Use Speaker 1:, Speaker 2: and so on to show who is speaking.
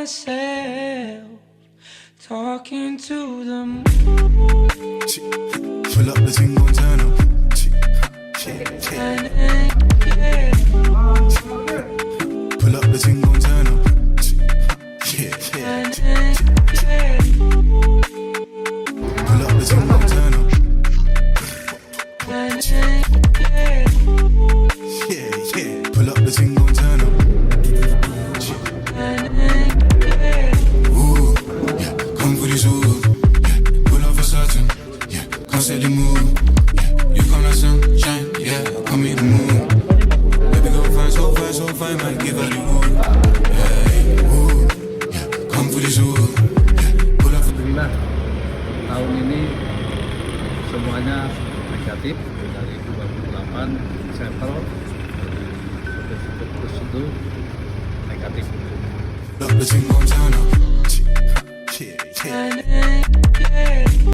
Speaker 1: myself, talking to the moon.
Speaker 2: Pull up the thing, gon' turn up.
Speaker 1: Yeah.
Speaker 2: Pull up the thing, gon' turn up. Pull up the thing, gon' turn up. Yeah. Pull up the thing, gon' turn up. Ooh, yeah. Come for this ooh. Yeah. Pull up for certain. Yeah. Can't say the move. Yeah. You come like sunshine. Yeah. Come meet the moon. Baby go fine, so fine, so fine. Might give her the wood. Yeah. Ooh, yeah. Come for this ooh. Yeah. Pull up for.
Speaker 3: Alhamdulillah, tahun ini semuanya negatif dari 28 sampel terus itu negatif.
Speaker 2: Pull up the thing, gon' turn up.